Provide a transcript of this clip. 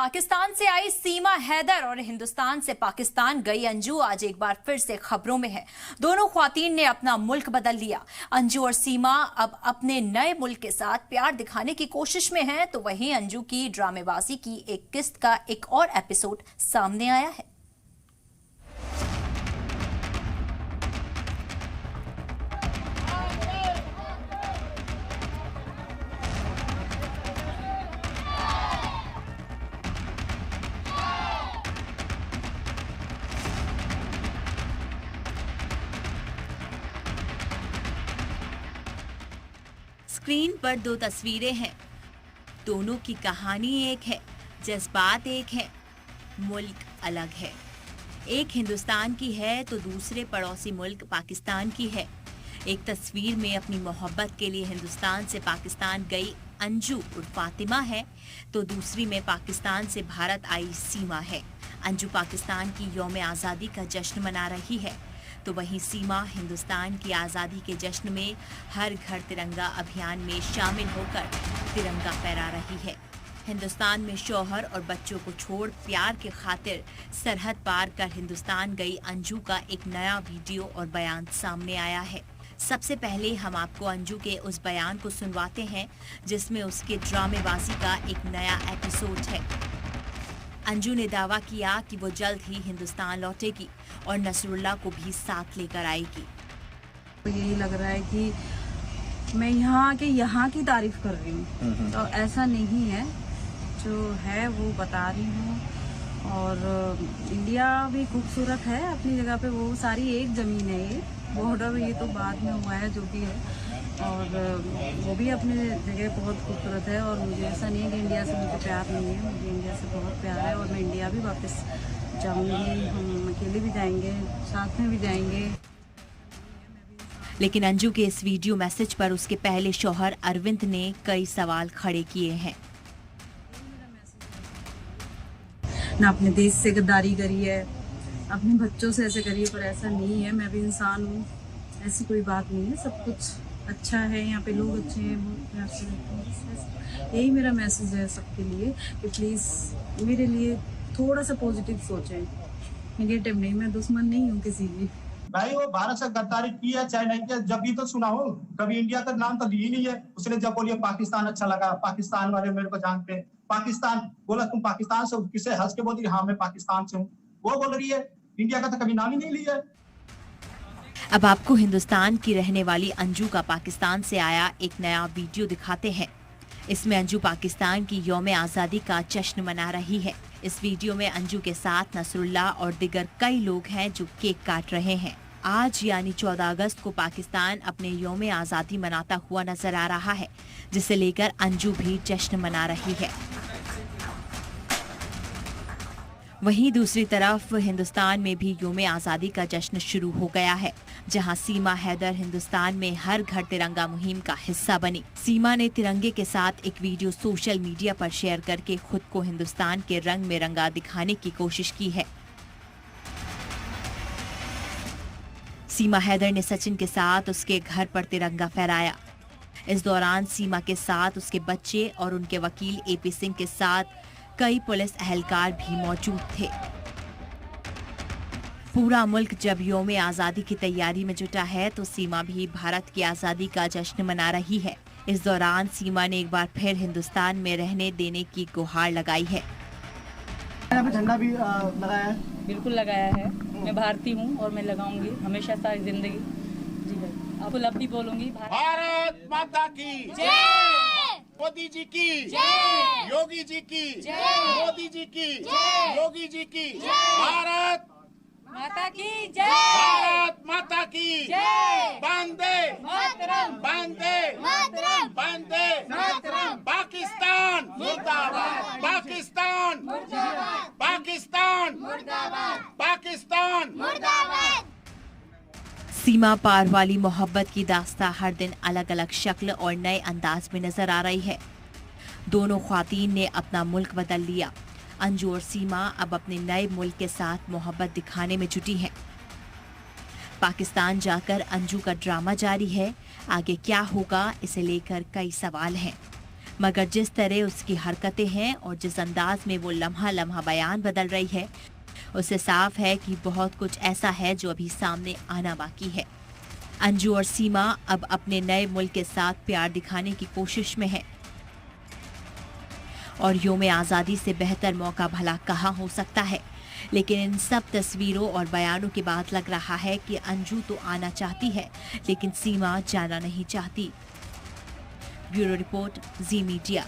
पाकिस्तान से आई सीमा हैदर और हिंदुस्तान से पाकिस्तान गई अंजू आज एक बार फिर से खबरों में है। दोनों ख्वातीन ने अपना मुल्क बदल लिया। अंजू और सीमा अब अपने नए मुल्क के साथ प्यार दिखाने की कोशिश में हैं, तो वहीं अंजू की ड्रामेबाजी की एक किस्त का एक और एपिसोड सामने आया है। स्क्रीन पर दो तस्वीरें हैं, दोनों की कहानी एक है, जज्बात एक है, मुल्क अलग है। एक हिंदुस्तान की है तो दूसरे पड़ोसी मुल्क पाकिस्तान की है। एक तस्वीर में अपनी मोहब्बत के लिए हिंदुस्तान से पाकिस्तान गई अंजू उर्फ फातिमा है, तो दूसरी में पाकिस्तान से भारत आई सीमा है। अंजू पाकिस्तान की यौम आज़ादी का जश्न मना रही है, तो वहीं सीमा हिंदुस्तान की आज़ादी के जश्न में हर घर तिरंगा अभियान में शामिल होकर तिरंगा फहरा रही है। हिंदुस्तान में शौहर और बच्चों को छोड़ प्यार के खातिर सरहद पार कर हिंदुस्तान गई अंजू का एक नया वीडियो और बयान सामने आया है। सबसे पहले हम आपको अंजू के उस बयान को सुनवाते हैं जिसमें उसके ड्रामेबाजी का एक नया एपिसोड है। अंजू ने दावा किया कि वो जल्द ही हिंदुस्तान लौटेगी और नसरुल्लाह को भी साथ लेकर आएगी। यही लग रहा है कि मैं यहाँ की तारीफ कर रही हूँ, तो ऐसा नहीं है, जो है वो बता रही हूँ। और इंडिया भी खूबसूरत है अपनी जगह पे, वो सारी एक ज़मीन है। ये बॉर्डर ये तो बाद में हुआ है, जो भी है, और वो भी अपनी जगह बहुत खूबसूरत है। और मुझे ऐसा नहीं है कि इंडिया से मुझे प्यार नहीं है, मुझे इंडिया से बहुत प्यार है और मैं इंडिया भी वापस जाऊंगी। हम अकेले भी जाएंगे, साथ में भी जाएंगे। लेकिन अंजू के इस वीडियो मैसेज पर उसके पहले शौहर अरविंद ने कई सवाल खड़े किए हैं। ना अपने देश से गद्दारी करी है, अपने बच्चों से ऐसे करी है, पर ऐसा नहीं है। मैं भी इंसान हूँ, ऐसी कोई बात नहीं है। सब कुछ अच्छा है, यहाँ पे लोग अच्छे हैं, बहुत प्यार से रहते हैं। यही मेरा मैसेज है सबके लिए कि प्लीज़ मेरे लिए थोड़ा सा पॉजिटिव सोचें, नेगेटिव नहीं। मैं दुश्मन नहीं हूँ किसी की। भाई वो भारत से गद्दारी की है चाहे नहीं किया, जब भी तो सुना हो, कभी इंडिया का नाम तो ली नहीं है उसने। जब बोलिए पाकिस्तान अच्छा लगा, पाकिस्तान वाले मेरे को जानते हैं, पाकिस्तान बोला, तुम पाकिस्तान से किसे हंस के बोलती, हाँ मैं पाकिस्तान से हूँ, वो बोल रही है। इंडिया का तो कभी नाम ही नहीं लिया। अब आपको हिंदुस्तान की रहने वाली अंजू का पाकिस्तान से आया एक नया वीडियो दिखाते हैं। इसमें अंजू पाकिस्तान की यौम आज़ादी का जश्न मना रही है। इस वीडियो में अंजू के साथ नसरुल्लाह और दिगर कई लोग हैं जो केक काट रहे हैं। आज यानी 14 अगस्त को पाकिस्तान अपने यौम आज़ादी मनाता हुआ नजर आ रहा है, जिसे लेकर अंजू भी जश्न मना रही है। वहीं दूसरी तरफ हिंदुस्तान में भी यौम आज़ादी का जश्न शुरू हो गया है, जहां सीमा हैदर हिंदुस्तान में हर घर तिरंगा मुहिम का हिस्सा बनी। सीमा ने तिरंगे के साथ एक वीडियो सोशल मीडिया पर शेयर करके खुद को हिंदुस्तान के रंग में रंगा दिखाने की कोशिश की है। सीमा हैदर ने सचिन के साथ उसके घर पर तिरंगा फहराया। इस दौरान सीमा के साथ उसके बच्चे और उनके वकील एपी सिंह के साथ कई पुलिस अहलकार भी मौजूद थे। पूरा मुल्क जब यौम आज़ादी की तैयारी में जुटा है, तो सीमा भी भारत की आज़ादी का जश्न मना रही है। इस दौरान सीमा ने एक बार फिर हिंदुस्तान में रहने देने की गुहार लगाई है। यहाँ पे झंडा भी लगाया है। बिल्कुल लगाया है, मैं भारतीय हूँ और मैं लगाऊंगी हमेशा सारी जिंदगी। जी भाई, आपको लब भी बोलूंगी। भारत माता की जय, मोदी जी की जय, योगी जी की जय, मोदी जी की जय, योगी जी की जय, भारत माता की जय, भारत माता की जय, वंदे मातरम, वंदे मातरम, वंदे मातरम, पाकिस्तान मुर्दाबाद, पाकिस्तान मुर्दाबाद, पाकिस्तान मुर्दाबाद, पाकिस्तान मुर्दाबाद। सीमा पार वाली मोहब्बत की दास्तां हर दिन अलग अलग शक्ल और नए अंदाज में नजर आ रही है। दोनों ख्वातीन ने अपना मुल्क बदल लिया। अंजू और सीमा अब अपने नए मुल्क के साथ मोहब्बत दिखाने में जुटी हैं। पाकिस्तान जाकर अंजू का ड्रामा जारी है। आगे क्या होगा, इसे लेकर कई सवाल हैं। मगर जिस तरह उसकी हरकतें हैं और जिस अंदाज में वो लम्हा लम्हा बयान बदल रही है, उससे साफ है कि बहुत कुछ ऐसा है जो अभी सामने आना बाकी है। अंजू और सीमा अब अपने नए मुल्क के साथ प्यार दिखाने की कोशिश में हैं। और यौम आज़ादी से बेहतर मौका भला कहाँ हो सकता है। लेकिन इन सब तस्वीरों और बयानों के बाद लग रहा है कि अंजू तो आना चाहती है, लेकिन सीमा जाना नहीं चाहती। ब्यूरो रिपोर्ट, जी मीडिया।